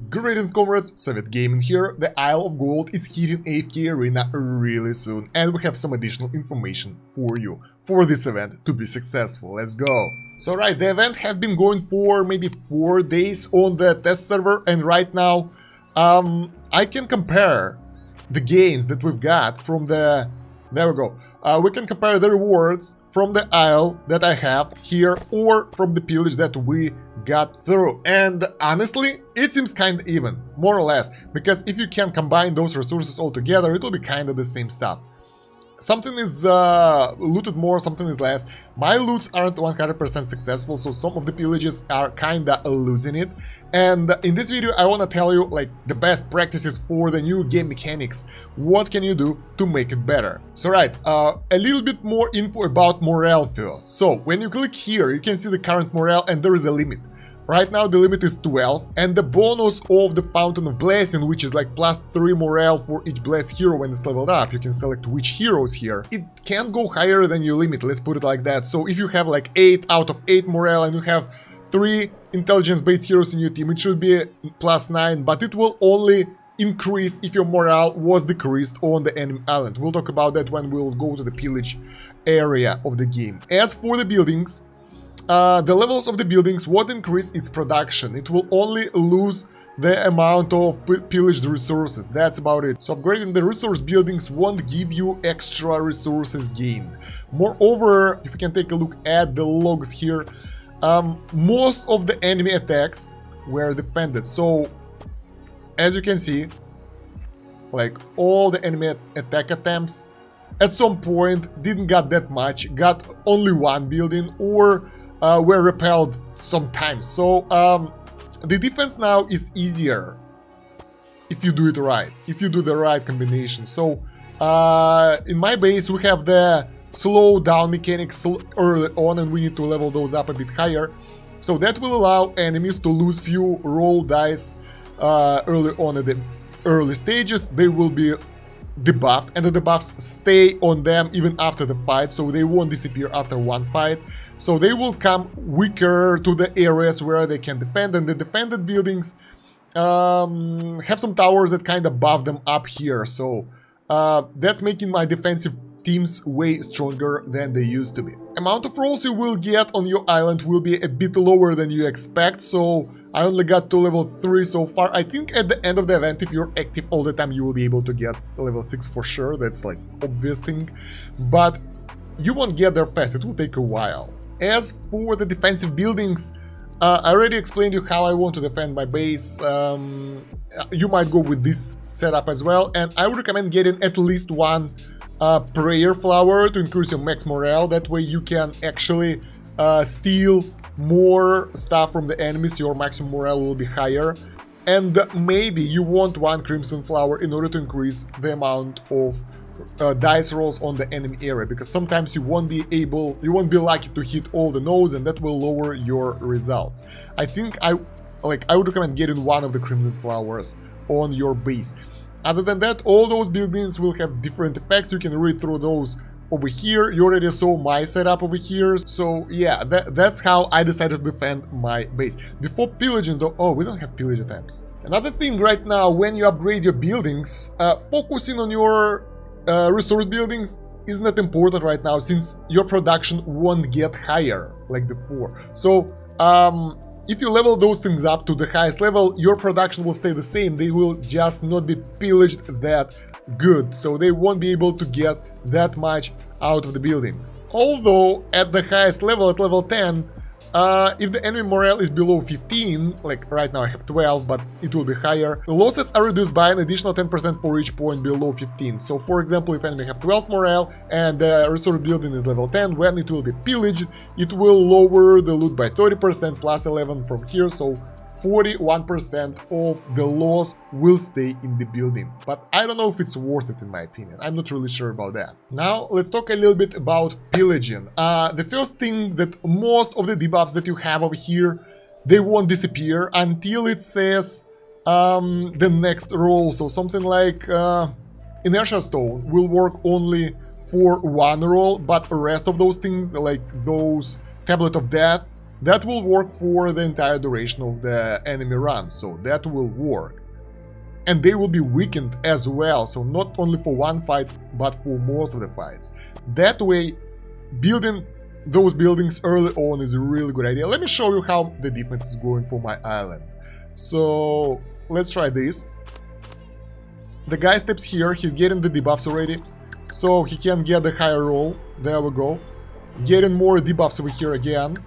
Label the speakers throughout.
Speaker 1: Greetings comrades, Soviet Gaming here. The Isle of Gold is hitting AFK Arena really soon, and we have some additional information for you for this event to be successful. Let's go! So right, the event have been going for maybe 4 days on the test server, and right now I can compare the gains that we've got from the... There we go. We can compare the rewards from the Isle that I have here or from the pillage that we got through, and honestly it seems kind of even, more or less, because if you can combine those resources all together, it will be kind of the same stuff. Something is looted more, something is less. My loots aren't 100% successful, so some of the pillages are kinda losing it. And in this video I wanna tell you like the best practices for the new game mechanics. What can you do to make it better? So right, a little bit more info about morale first. So when you click here, you can see the current morale and there is a limit. Right now the limit is 12, and the bonus of the Fountain of Blessing, which is like +3 morale for each blessed hero when it's leveled up. You can select which heroes here. It can't go higher than your limit, let's put it like that. So if you have like 8 out of 8 morale and you have 3 intelligence-based heroes in your team, it should be +9, but it will only increase if your morale was decreased on the enemy island. We'll talk about that when we'll go to the pillage area of the game. As for the buildings, the levels of the buildings won't increase its production. It will only lose the amount of pillaged resources. That's about it. So upgrading the resource buildings won't give you extra resources gained. Moreover, if you can take a look at the logs here, most of the enemy attacks were defended. So as you can see, like all the enemy attack attempts at some point didn't got that much, got only one building, or were repelled sometimes. So the defense now is easier if you do it right, if you do the right combination. So in my base we have the slow down mechanics early on, and we need to level those up a bit higher. So that will allow enemies to lose few roll dice early on at the early stages. They will be debuffed, and the debuffs stay on them even after the fight, so they won't disappear after one fight. So they will come weaker to the areas where they can defend, and the defended buildings have some towers that kind of buff them up here. So that's making my defensive teams way stronger than they used to be. Amount of rolls you will get on your island will be a bit lower than you expect, so I only got to level 3 so far. I think at the end of the event, if you're active all the time, you will be able to get level 6 for sure. That's like obvious thing, but you won't get there fast, it will take a while. As for the defensive buildings, I already explained you how I want to defend my base. You might go with this setup as well, and I would recommend getting at least one prayer flower to increase your max morale. That way you can actually steal more stuff from the enemies, your maximum morale will be higher. And maybe you want one crimson flower in order to increase the amount of dice rolls on the enemy area, because sometimes you won't be lucky to hit all the nodes, and that will lower your results. I think I would recommend getting one of the crimson flowers on your base. Other than that, all those buildings will have different effects. You can read through those over here. You already saw my setup over here. So yeah, that's how I decided to defend my base. Before pillaging though, oh, we don't have pillage attempts. Another thing right now, when you upgrade your buildings, focusing on your resource buildings is not important right now, since your production won't get higher like before. So if you level those things up to the highest level, your production will stay the same. They will just not be pillaged that good, so they won't be able to get that much out of the buildings. Although at the highest level, at level 10, if the enemy morale is below 15, like right now I have 12, but it will be higher, the losses are reduced by an additional 10% for each point below 15. So for example, if enemy have 12 morale and the resource building is level 10, when it will be pillaged, it will lower the loot by 30% plus 11 from here, so 41% of the loss will stay in the building. But I don't know if it's worth it in my opinion. I'm not really sure about that. Now let's talk a little bit about pillaging. The first thing, that most of the debuffs that you have over here, they won't disappear until it says the next roll. So something like Inertia Stone will work only for one roll, but the rest of those things, like those Tablet of Death, that will work for the entire duration of the enemy run, so that will work. And they will be weakened as well, so not only for one fight, but for most of the fights. That way, building those buildings early on is a really good idea. Let me show you how the defense is going for my island. So, let's try this. The guy steps here, he's getting the debuffs already, so he can get the higher roll. There we go. Getting more debuffs over here again.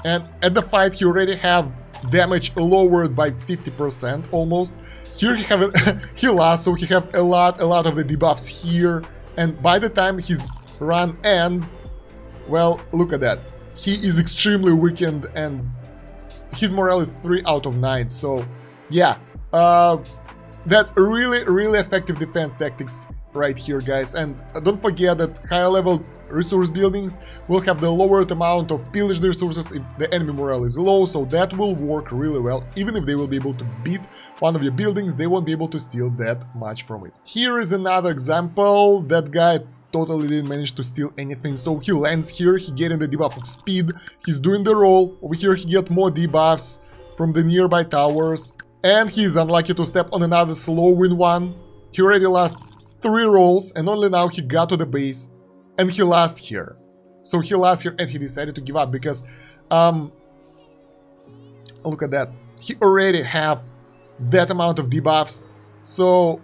Speaker 1: And at the fight, he already have damage lowered by 50% almost. Here he have he lost, so he have a lot of the debuffs here. And by the time his run ends, well, look at that. He is extremely weakened, and his morale is 3 out of 9. So yeah, that's really effective defense tactics right here, guys. And don't forget that higher level resource buildings will have the lowered amount of pillaged resources if the enemy morale is low, so that will work really well. Even if they will be able to beat one of your buildings, they won't be able to steal that much from it. Here is another example. That guy totally didn't manage to steal anything, so he lands here, he getting the debuff of speed, he's doing the roll. Over here he get more debuffs from the nearby towers, and he's unlucky to step on another slow win one. He already lost 3 rolls, and only now he got to the base. And he lost here. So he lost here and he decided to give up because, look at that. He already have that amount of debuffs. So,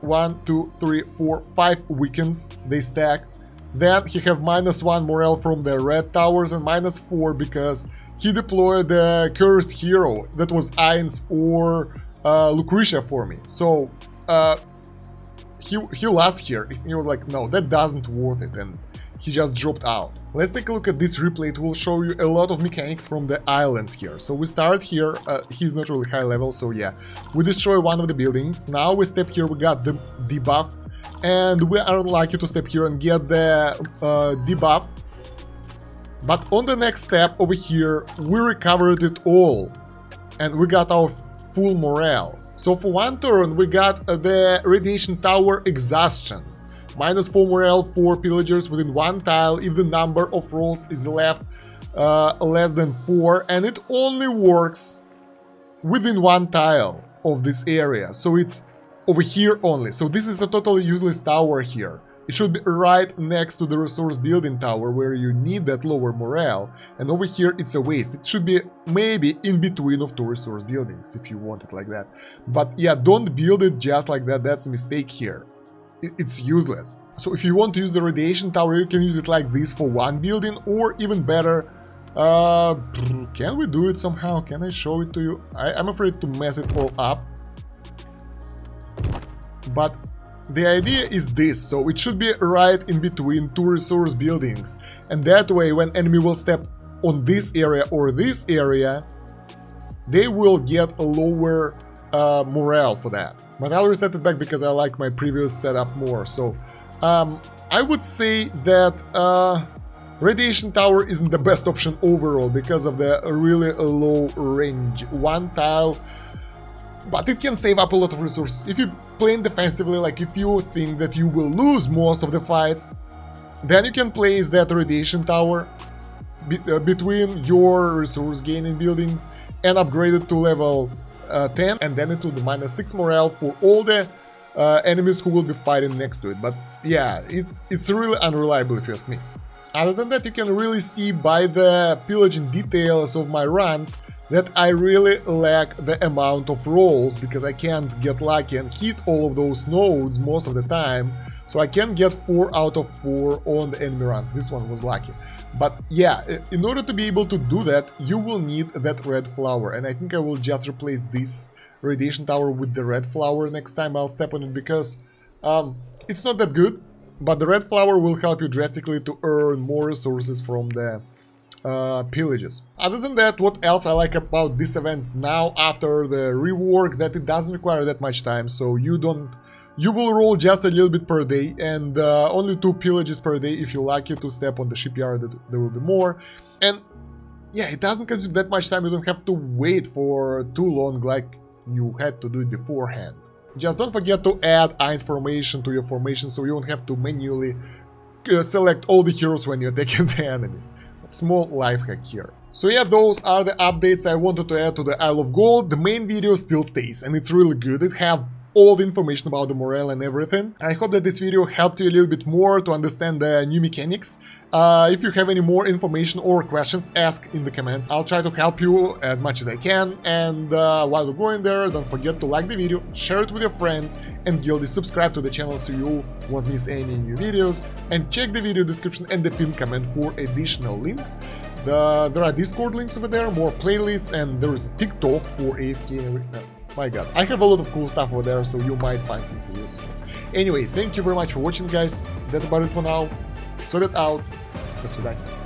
Speaker 1: 1, 2, 3, 4, 5 weakens, they stack. Then he have -1 morale from the red towers and -4 because he deployed the cursed hero that was Ainz or Lucretia for me. So, he lost here. He was like, no, that doesn't worth it, and he just dropped out. Let's take a look at this replay. It will show you a lot of mechanics from the islands here. So we start here, he's not really high level, so yeah. We destroy one of the buildings. Now we step here, we got the debuff, and we are unlucky to step here and get the debuff. But on the next step over here, we recovered it all, and we got our full morale. So for one turn, we got the Radiation Tower Exhaustion. -4 morale for pillagers within 1 tile if the number of rolls is left less than 4. And it only works within 1 tile of this area. So it's over here only. So this is a totally useless tower here. It should be right next to the resource building tower where you need that lower morale, and over here it's a waste. It should be maybe in between of 2 resource buildings if you want it like that. But yeah, don't build it just like that, that's a mistake here. It's useless. So if you want to use the radiation tower, you can use it like this for 1 building, or even better, can we do it somehow? Can I show it to you? I'm afraid to mess it all up. But the idea is this, so it should be right in between 2 resource buildings, and that way when enemy will step on this area or this area, they will get a lower morale for that. But I'll reset it back because I like my previous setup more. So I would say that Radiation Tower isn't the best option overall because of the really low range. 1 tile, but it can save up a lot of resources. If you play defensively, like if you think that you will lose most of the fights, then you can place that Radiation Tower between your resource gaining buildings and upgrade it to level 10, and then it will be -6 morale for all the enemies who will be fighting next to it. But yeah, it's really unreliable if you ask me. Other than that, you can really see by the pillaging details of my runs that I really lack the amount of rolls because I can't get lucky and hit all of those nodes most of the time. So I can get 4 out of 4 on the enemy runs. This one was lucky. But yeah, in order to be able to do that, you will need that red flower. And I think I will just replace this radiation tower with the red flower next time I'll step on it, because it's not that good. But the red flower will help you drastically to earn more resources from the pillages. Other than that, what else I like about this event now after the rework, that it doesn't require that much time, so you will roll just a little bit per day, and only 2 pillages per day. If you're lucky to step on the shipyard, there will be more. And yeah, it doesn't consume that much time. You don't have to wait for too long like you had to do it beforehand. Just don't forget to add Ainz formation to your formation, so you won't have to manually select all the heroes when you're taking the enemies. small life hack here. So yeah, those are the updates I wanted to add to the Isle of Gold. The main video still stays, and it's really good. It have all the information about the morale and everything. I hope that this video helped you a little bit more to understand the new mechanics. If you have any more information or questions, ask in the comments. I'll try to help you as much as I can. And while you're going there, don't forget to like the video, share it with your friends, and guilty subscribe to the channel so you won't miss any new videos. And check the video description and the pinned comment for additional links. There are Discord links over there, more playlists, and there is a TikTok for AFK Arena. My god, I have a lot of cool stuff over there, so you might find something useful. Anyway, thank you very much for watching, guys. That's about it for now. Sort it out. До свидания.